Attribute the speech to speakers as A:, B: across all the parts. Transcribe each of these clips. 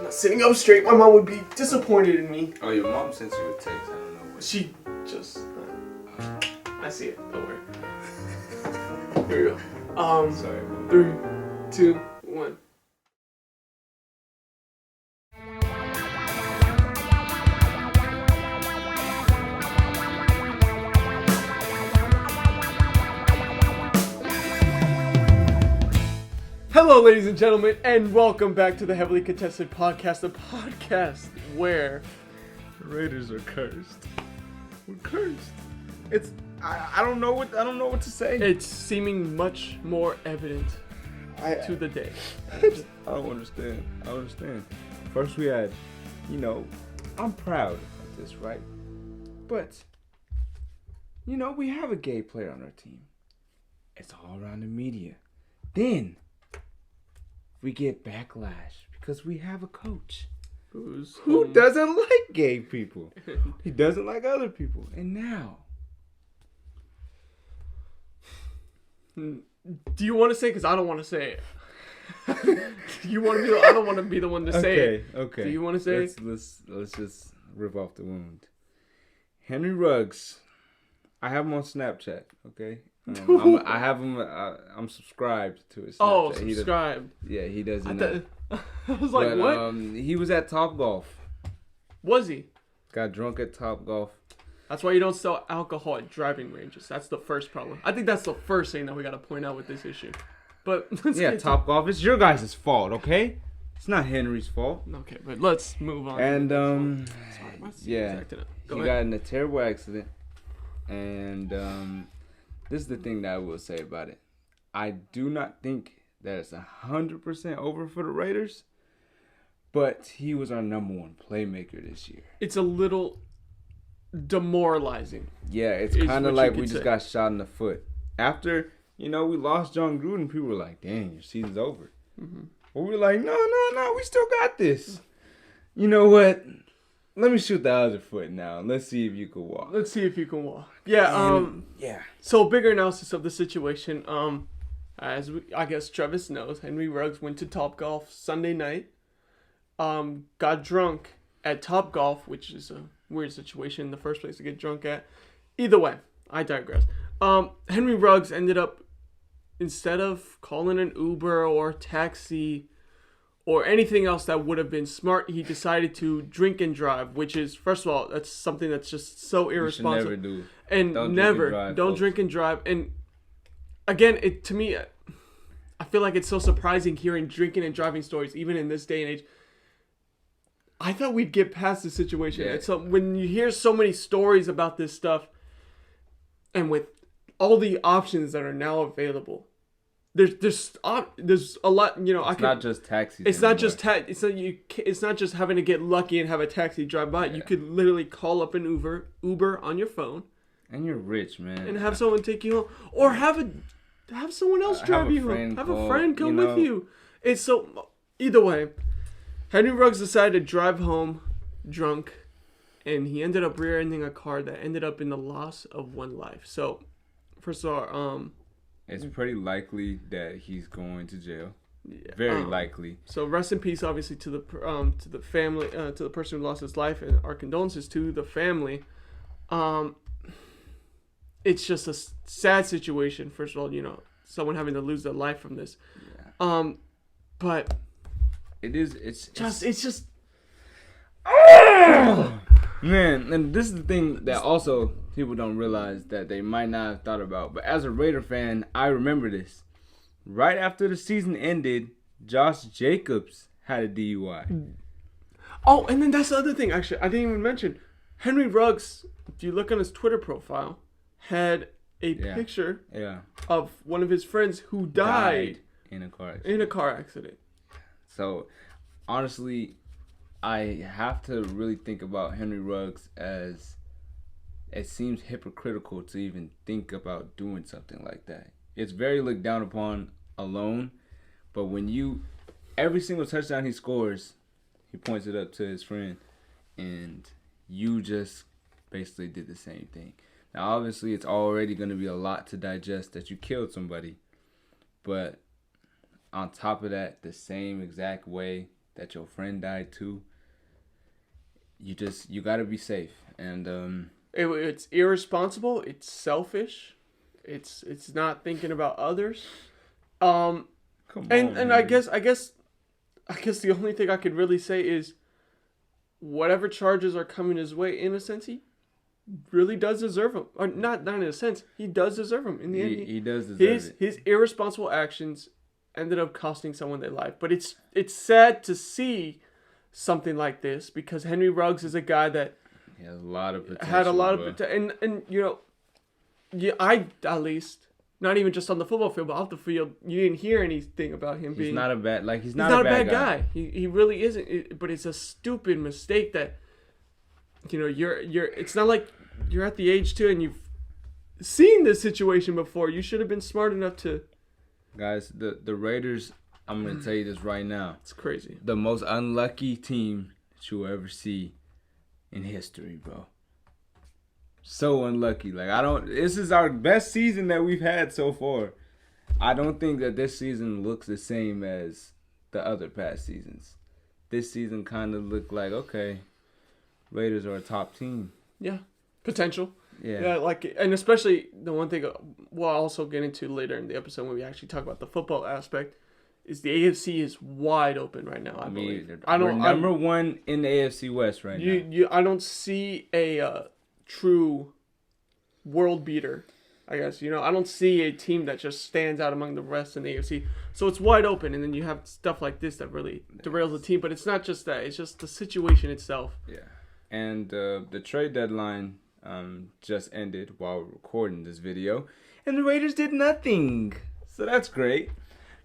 A: not sitting up straight. My mom would be disappointed in me.
B: Oh, your mom sent you a text. I don't know what.
A: She just... I see it. Don't worry. Here we go.
B: Sorry, Mom.
A: 3, 2, 1. Hello, ladies and gentlemen, and welcome back to the Heavily Contested Podcast, the podcast where
B: The Raiders are cursed. We're cursed. It's I don't know what to say.
A: it's seeming much more evident to the day.
B: I don't understand. First we had, I'm proud of this, right? But, we have a gay player on our team. It's all around the media. Then we get backlash because we have a coach who doesn't like gay people. He doesn't like other people. And now,
A: Do you want to say? Because I don't want to say it. You want to be? I don't want to be the one to say it.
B: Okay.
A: Do you want to say it?
B: Let's just rip off the wound. Henry Ruggs, I have him on Snapchat. Okay, I have him. I'm subscribed to his Snapchat.
A: Oh, subscribed.
B: He doesn't.
A: I was like, what?
B: He was at Topgolf.
A: Was he?
B: Got drunk at Topgolf.
A: That's why you don't sell alcohol at driving ranges. That's the first problem. I think that's the first thing that we got to point out with this issue. But
B: Topgolf. It's your guys' fault, okay? It's not Henry's fault.
A: Okay, but let's move on.
B: And
A: Sorry,
B: he got in a terrible accident. And this is the thing that I will say about it. I do not think that it's 100% over for the Raiders, but he was our number one playmaker this year.
A: It's a little demoralizing.
B: Yeah, it's kind of like we just got shot in the foot. After, we lost John Gruden, people were like, dang, your season's over. Mm-hmm. But we were like, no, we still got this. You know what? Let me shoot the other foot now. Let's see if you can walk.
A: Yeah, So bigger analysis of the situation. As I guess Travis knows, Henry Ruggs went to Topgolf Sunday night. Got drunk at Topgolf, which is a weird situation in the first place to get drunk at. Either way, I digress. Henry Ruggs ended up, instead of calling an Uber or taxi or anything else that would have been smart, he decided to drink and drive, which is, first of all, that's something that's just so irresponsible.
B: You should never do.
A: And don't drink and drive. And again, to me, I feel like it's so surprising hearing drinking and driving stories, even in this day and age. I thought we'd get past the situation.
B: Yeah.
A: So when you hear so many stories about this stuff, and with all the options that are now available, there's a lot.
B: It's not just taxis.
A: It's not just It's not just having to get lucky and have a taxi drive by. Yeah. You could literally call up an Uber on your phone,
B: and you're rich, man,
A: and have someone take you home, or have someone else drive you home. Have a friend come with you. It's so either way. Henry Ruggs decided to drive home drunk, and he ended up rear-ending a car that ended up in the loss of one life. So, first of all,
B: it's pretty likely that he's going to jail. Yeah, very likely.
A: So, rest in peace, obviously, to the family, to the person who lost his life, and our condolences to the family. It's just a sad situation. First of all, someone having to lose their life from this. Yeah. But. It's just
B: man, and this is the thing that also people don't realize that they might not have thought about. But as a Raider fan, I remember this. Right after the season ended, Josh Jacobs had a DUI.
A: Oh, and then that's the other thing, actually, I didn't even mention. Henry Ruggs, if you look on his Twitter profile, had a picture of one of his friends who died
B: in a car accident. So, honestly, I have to really think about Henry Ruggs as it seems hypocritical to even think about doing something like that. It's very looked down upon alone, but when every single touchdown he scores, he points it up to his friend, and you just basically did the same thing. Now, obviously, it's already going to be a lot to digest that you killed somebody, but on top of that, the same exact way that your friend died too. You gotta be safe, and
A: it's irresponsible. It's selfish. It's not thinking about others.
B: come on,
A: And I guess the only thing I could really say is, whatever charges are coming his way, in a sense, he really does deserve them. Or not in a sense, he does deserve them. In the end,
B: he does deserve
A: his irresponsible actions ended up costing someone their life. But it's sad to see something like this, because Henry Ruggs is a guy that
B: he has a lot of potential,
A: had a lot of potential, and you know, yeah, I at least, not even just on the football field, but off the field, you didn't hear anything about him being.
B: He's not a bad guy.
A: He really isn't. But it's a stupid mistake that, you know, you're. It's not like you're at the age too, and you've seen this situation before. You should have been smart enough to.
B: Guys, the Raiders, I'm going to tell you this right now.
A: It's crazy.
B: The most unlucky team that you'll ever see in history, bro. So unlucky. This is our best season that we've had so far. I don't think that this season looks the same as the other past seasons. This season kind of looked like, okay, Raiders are a top team.
A: Yeah. Potential.
B: Yeah,
A: and especially the one thing we'll also get into later in the episode when we actually talk about the football aspect is the AFC is wide open right now. I believe
B: we're number one in the AFC West right now.
A: I don't see a true world beater. I guess I don't see a team that just stands out among the rest in the AFC. So it's wide open, and then you have stuff like this that really derails the team. But it's not just that; it's just the situation itself.
B: Yeah, and the trade deadline just ended while we're recording this video, and the Raiders did nothing. So that's great.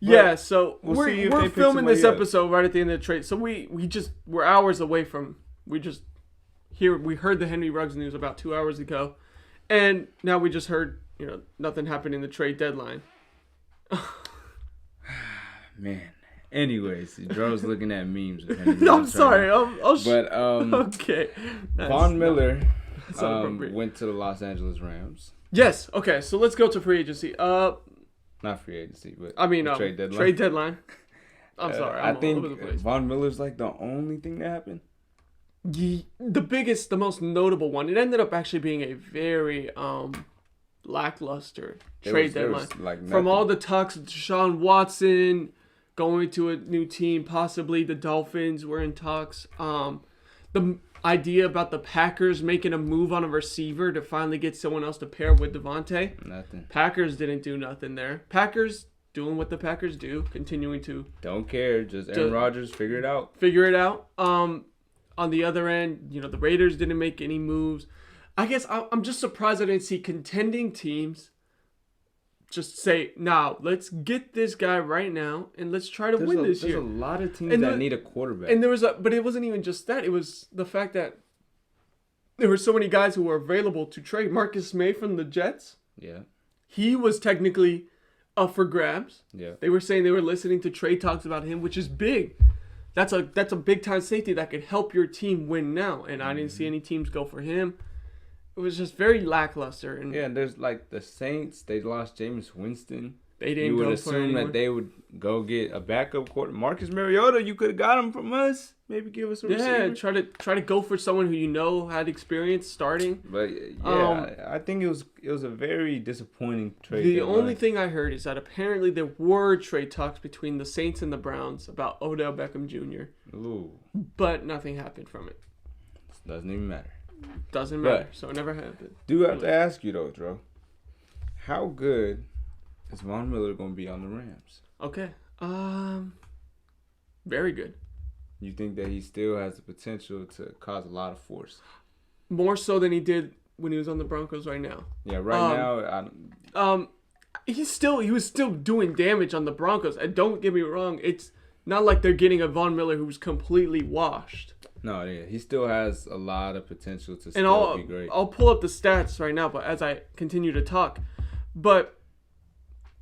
A: Yeah, so
B: we're
A: filming this episode right at the end of the trade. So we're hours away from we heard the Henry Ruggs news about 2 hours ago, and now we just heard nothing happened in the trade deadline.
B: Man. Anyways, Joe's looking at memes.
A: No, I'm sorry.
B: Okay. Von Miller went to the Los Angeles Rams.
A: Yes. Okay. So let's go to free agency.
B: Not free agency, but
A: trade deadline. Trade deadline. I'm sorry.
B: I think Von Miller's like the only thing that happened.
A: The most notable one. It ended up actually being a very lackluster trade deadline. From all the talks of Deshaun Watson going to a new team, possibly the Dolphins were in talks. The idea about the Packers making a move on a receiver to finally get someone else to pair with Devontae.
B: Nothing.
A: Packers didn't do nothing there. Packers doing what the Packers do, continuing to.
B: Don't care. Just Aaron Rodgers, figure it out. On the other end, the Raiders didn't make any moves. I guess I'm just surprised I didn't see contending teams just say, "Now let's get this guy right now and let's try to win this year." There's a lot of teams that need a quarterback.
A: And but it wasn't even just that. It was the fact that there were so many guys who were available to trade. Marcus May from the Jets.
B: Yeah.
A: He was technically up for grabs.
B: Yeah.
A: They were saying they were listening to trade talks about him, which is big. That's a big time safety that could help your team win now. And I didn't see any teams go for him. It was just very lackluster. And
B: there's like the Saints. They lost Jameis Winston.
A: They didn't.
B: You would assume that they would go get a backup quarterback. Marcus Mariota, you could have got him from us. Maybe give us a receiver.
A: Yeah, try to go for someone who had experience starting.
B: But I think it was a very disappointing trade.
A: The only thing I heard is that apparently there were trade talks between the Saints and the Browns about Odell Beckham Jr.
B: Ooh.
A: But nothing happened from it.
B: Doesn't even matter.
A: Doesn't matter. So it never happened.
B: Do have to ask you though, Dro. How good is Von Miller going to be on the Rams?
A: Okay. Very good.
B: You think that he still has the potential to cause a lot of force?
A: More so than he did when he was on the Broncos right now.
B: Yeah, now.
A: He was still doing damage on the Broncos. And don't get me wrong, it's not like they're getting a Von Miller who's completely washed.
B: No, yeah, he still has a lot of potential to still be great.
A: I'll pull up the stats right now, but as I continue to talk, but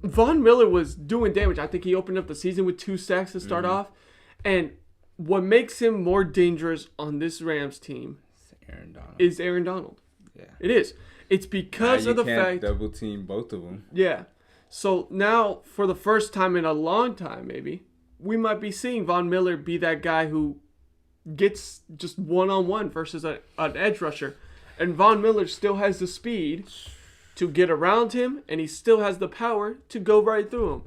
A: Von Miller was doing damage. I think he opened up the season with 2 sacks to start off, and what makes him more dangerous on this Rams team is Aaron Donald.
B: Yeah,
A: it is. It's because of the fact
B: you can't double team both of them.
A: Yeah. So now, for the first time in a long time, maybe, we might be seeing Von Miller be that guy who gets just one-on-one versus an edge rusher. And Von Miller still has the speed to get around him, and he still has the power to go right through him.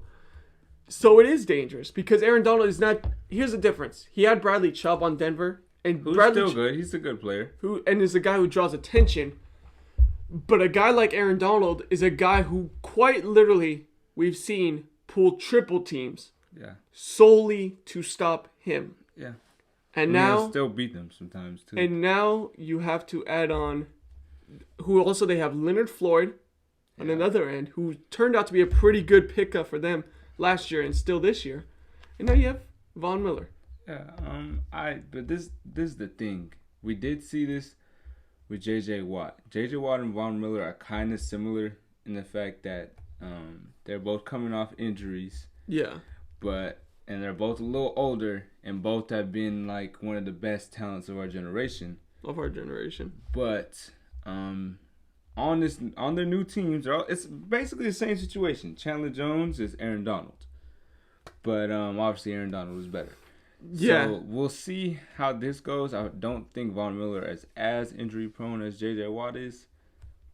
A: So it is dangerous because Aaron Donald is not. Here's the difference: he had Bradley Chubb on Denver, and
B: who's
A: Bradley
B: still good. He's a good player.
A: And is a guy who draws attention. But a guy like Aaron Donald is a guy who quite literally we've seen pull triple teams.
B: Yeah.
A: Solely to stop him.
B: Yeah.
A: And now
B: he'll still beat them sometimes too.
A: And now you have to add on, who also they have Leonard Floyd on another end, who turned out to be a pretty good pickup for them last year and still this year. And now you have Von Miller.
B: Yeah. But this is the thing. We did see this with J.J. Watt. J.J. Watt and Von Miller are kind of similar in the fact that they're both coming off injuries.
A: Yeah.
B: And they're both a little older, and both have been like one of the best talents of our generation. But on their new teams, it's basically the same situation. Chandler Jones is Aaron Donald, but obviously Aaron Donald was better.
A: Yeah.
B: So we'll see how this goes. I don't think Von Miller is as injury prone as J.J. Watt is,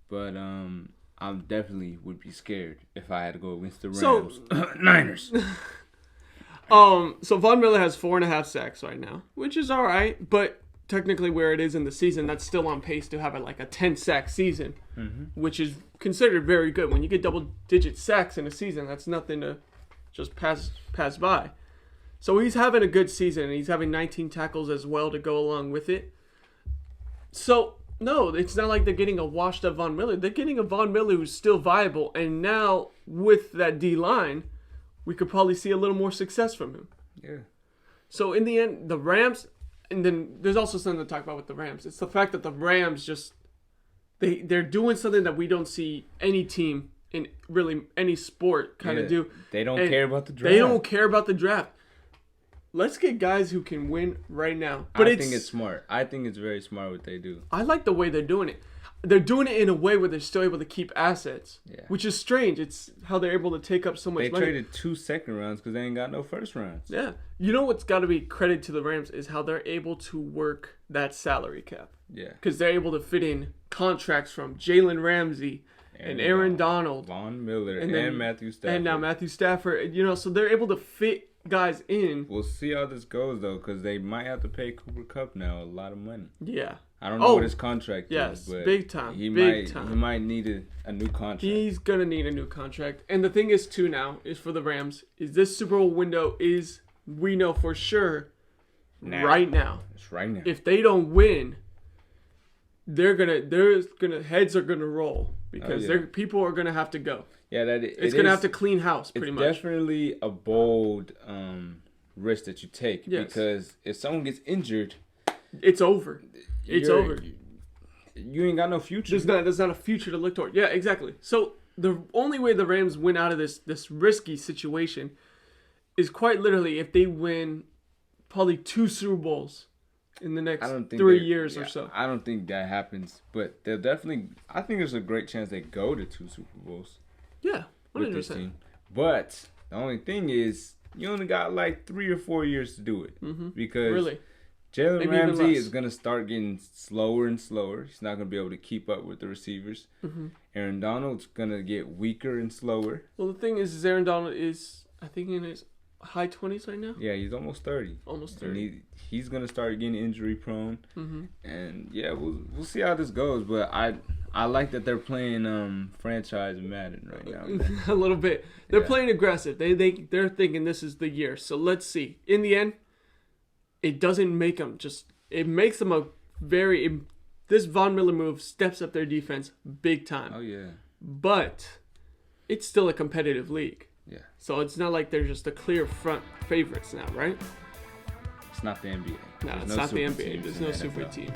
B: but I definitely would be scared if I had to go against the Rams. Niners.
A: So Von Miller has 4.5 sacks right now, which is all right, but technically where it is in the season, that's still on pace to have a 10-sack season, which is considered very good. When you get double-digit sacks in a season, that's nothing to just pass by. So he's having a good season, and he's having 19 tackles as well to go along with it. So, no, it's not like they're getting a washed-up Von Miller. They're getting a Von Miller who's still viable, and now with that D-line, we could probably see a little more success from him.
B: Yeah.
A: So in the end, the Rams, and then there's also something to talk about with the Rams. It's the fact that the Rams just, they're doing something that we don't see any team in really any sport kind of do.
B: They don't care about the draft.
A: They don't care about the draft. Let's get guys who can win right now.
B: But I think it's smart. I think it's very smart what they do.
A: I like the way they're doing it. They're doing it in a way where they're still able to keep assets, which is strange. It's how they're able to take up so much money.
B: They traded 2 second rounds because they ain't got no first rounds.
A: Yeah. You know what's got to be credit to the Rams is how they're able to work that salary cap.
B: Yeah.
A: Because they're able to fit in contracts from Jalen Ramsey and Aaron Donald.
B: Von Miller and Matthew Stafford.
A: And now Matthew Stafford. So they're able to fit guys in.
B: We'll see how this goes, though, because they might have to pay Cooper Kupp now a lot of money.
A: Yeah.
B: I don't know what his contract is, but
A: big time.
B: He might need a new contract.
A: He's going to need a new contract. And the thing is, too, now, is for the Rams, is this Super Bowl window is, we know for sure, right now.
B: It's right now.
A: If they don't win, heads are going to roll because people are going to have to go.
B: Yeah,
A: it's going to have to clean house, pretty much.
B: It's definitely a bold risk that you take because if someone gets injured,
A: it's over. It's over.
B: You ain't got no future.
A: There's not a future to look toward. Yeah, exactly. So the only way the Rams win out of this risky situation is quite literally if they win probably 2 Super Bowls in the next 3 years or so.
B: I don't think that happens, but they'll definitely. I think there's a great chance they go to 2 Super Bowls.
A: Yeah, 100%.
B: With this team. But the only thing is, you only got 3 or 4 years to do it because
A: really.
B: Jalen Ramsey is going to start getting slower and slower. He's not going to be able to keep up with the receivers. Aaron Donald's going to get weaker and slower.
A: Well, the thing is Aaron Donald is, I think, in his high 20s right now.
B: Yeah, he's almost 30.
A: Almost 30.
B: And he's going to start getting injury prone. And, yeah, we'll see how this goes. But I like that they're playing franchise Madden right now.
A: A little bit. They're playing aggressive. They're thinking this is the year. So let's see. In the end, it doesn't make them it makes them this Von Miller move steps up their defense big time.
B: Oh, yeah.
A: But it's still a competitive league.
B: Yeah.
A: So it's not like they're just the clear front favorites now, right?
B: It's not the NBA.
A: No, it's not the NBA. There's no super teams.